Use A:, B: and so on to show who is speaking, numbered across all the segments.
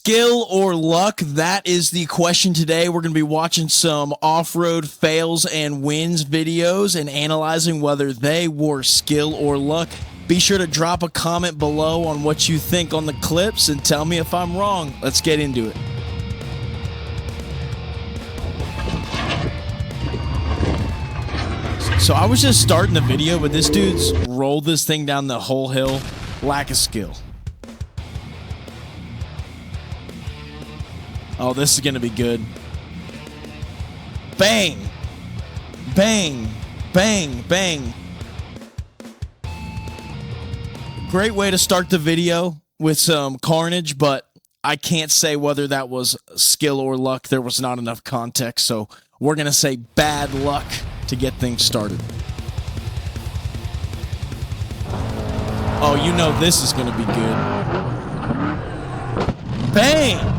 A: Skill or luck? That is the question today. We're going to be watching some off-road fails and wins videos and analyzing whether they were skill or luck. Be sure to drop a comment below on what you think on the clips and tell me if I'm wrong. Let's get into it. So I was just starting the video, but this dude's rolled this thing down the whole hill. Lack of skill. Oh, this is going to be good. Bang! Bang! Bang! Bang! Great way to start the video with some carnage, but I can't say whether that was skill or luck. There was not enough context, so we're going to say bad luck to get things started. Oh, you know this is going to be good. Bang!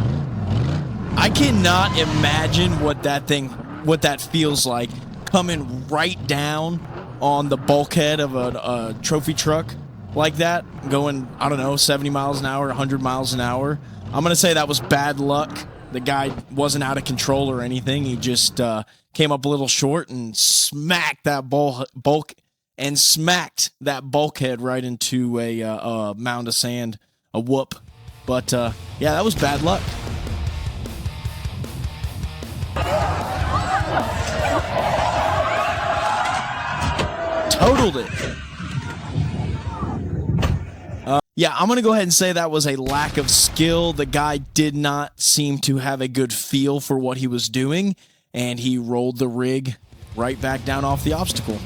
A: I cannot imagine what that feels like, coming right down on the bulkhead of a trophy truck like that, going, I don't know, 70 miles an hour, 100 miles an hour. I'm going to say that was bad luck. The guy wasn't out of control or anything. He just came up a little short and smacked that bulkhead right into a mound of sand, a whoop. But yeah, that was bad luck. Totaled it. Yeah, I'm going to go ahead and say that was a lack of skill. The guy did not seem to have a good feel for what he was doing, and he rolled the rig right back down off the obstacle.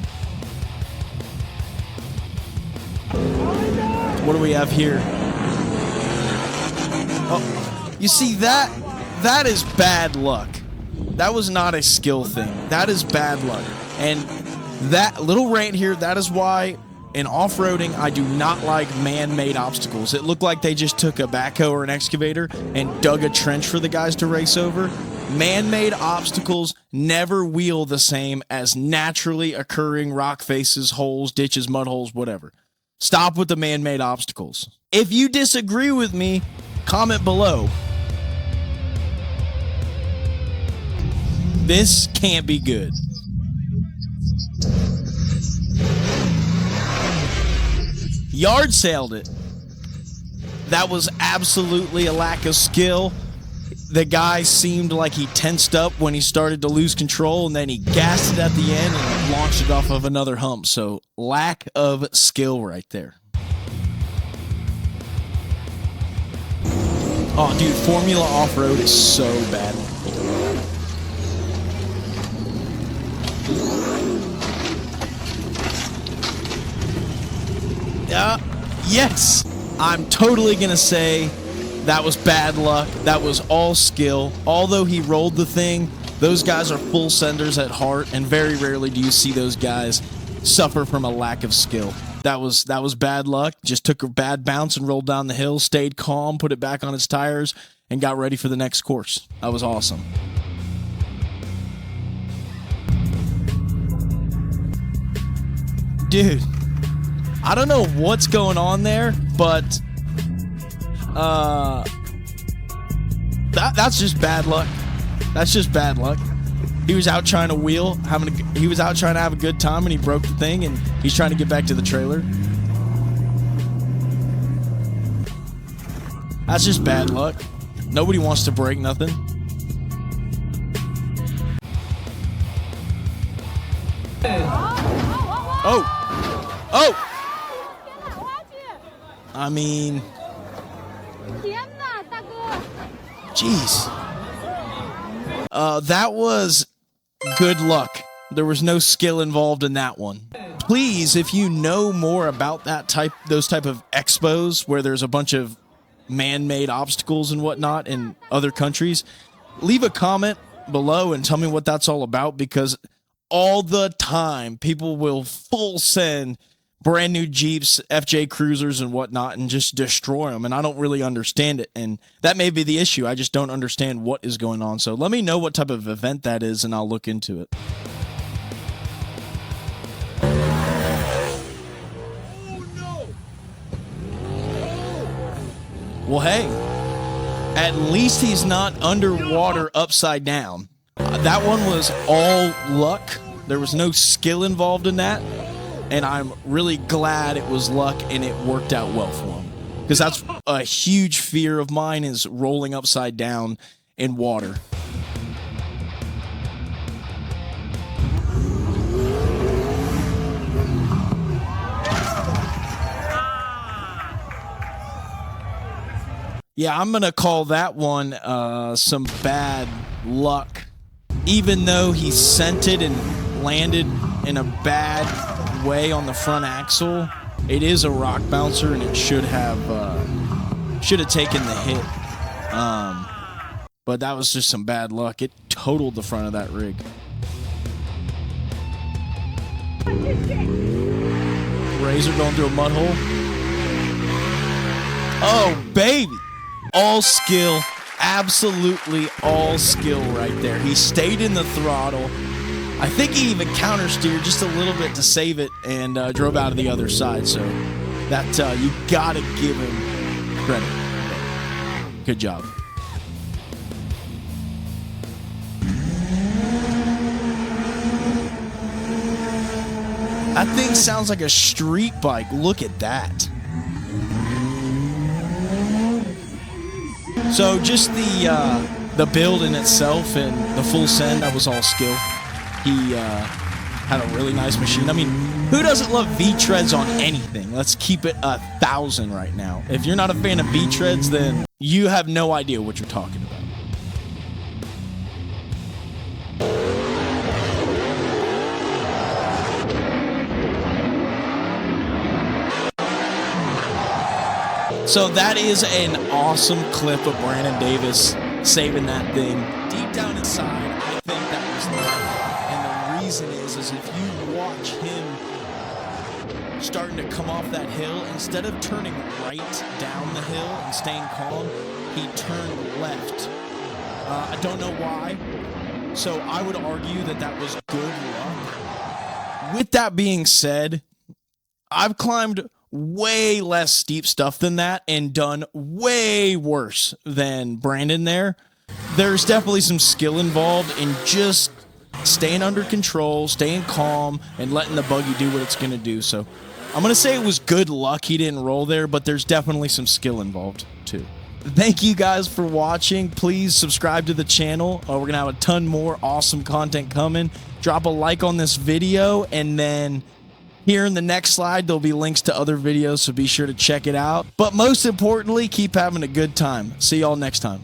A: What do we have here? Oh, you see that? That is bad luck. That was not a skill thing. That is bad luck. And that little rant here, that is why in off-roading, I do not like man-made obstacles. It looked like they just took a backhoe or an excavator and dug a trench for the guys to race over. Man-made obstacles never wheel the same as naturally occurring rock faces, holes, ditches, mud holes, whatever. Stop with the man-made obstacles. If you disagree with me, comment below. This can't be good. Yard sailed it. That was absolutely a lack of skill. The guy seemed like he tensed up when he started to lose control, and then he gassed it at the end and launched it off of another hump. So, lack of skill right there. Oh, dude, Formula Off-Road is so bad. Yes, I'm totally going to say that was bad luck. That was all skill. Although he rolled the thing, those guys are full senders at heart, and very rarely do you see those guys suffer from a lack of skill. That was bad luck. Just took a bad bounce and rolled down the hill, stayed calm, put it back on its tires, and got ready for the next course. That was awesome. Dude, I don't know what's going on there, but that's just bad luck. That's just bad luck. He was out trying to wheel, he was out trying to have a good time, and he broke the thing, and he's trying to get back to the trailer. That's just bad luck. Nobody wants to break nothing. Oh! Oh! I mean, jeez. That was good luck. There was no skill involved in that one. Please, if you know more about those type of expos where there's a bunch of man-made obstacles and whatnot in other countries, leave a comment below and tell me what that's all about, because all the time people will full send brand new Jeeps, FJ Cruisers and whatnot and just destroy them, and I don't really understand it, and that may be the issue. I just don't understand what is going on. So let me know what type of event that is and I'll look into it. Well, hey, At least he's not underwater upside down. That one was all luck. There was no skill involved in that. And I'm really glad it was luck and it worked out well for him. Because that's a huge fear of mine, is rolling upside down in water. Yeah, I'm going to call that one some bad luck. Even though he sent it and landed in a bad way on the front axle, it is a rock bouncer and it should have taken the hit. But that was just some bad luck. It totaled the front of that rig. Razor going through a mud hole. Oh, baby. All skill, absolutely all skill right there. He stayed in the throttle. I think he even counter steered just a little bit to save it and drove out of the other side. So that you gotta give him credit. Good job. That thing sounds like a street bike. Look at that. So just the build in itself and the full send, that was all skill. He had a really nice machine. I mean, who doesn't love V-treads on anything? Let's keep it 1,000 right now. If you're not a fan of V-treads, then you have no idea what you're talking about. So that is an awesome clip of Brandon Davis saving that thing. Deep down inside, I think that was luck. And the reason is if you watch him starting to come off that hill, instead of turning right down the hill and staying calm, he turned left. I don't know why. So I would argue that that was good luck. With that being said, I've climbed way less steep stuff than that and done way worse than Brandon there. There's definitely some skill involved in just staying under control, staying calm, and letting the buggy do what it's going to do. So I'm going to say it was good luck he didn't roll there, but there's definitely some skill involved too. Thank you guys for watching. Please subscribe to the channel. We're going to have a ton more awesome content coming. Drop a like on this video, and then here in the next slide, there'll be links to other videos, so be sure to check it out. But most importantly, keep having a good time. See y'all next time.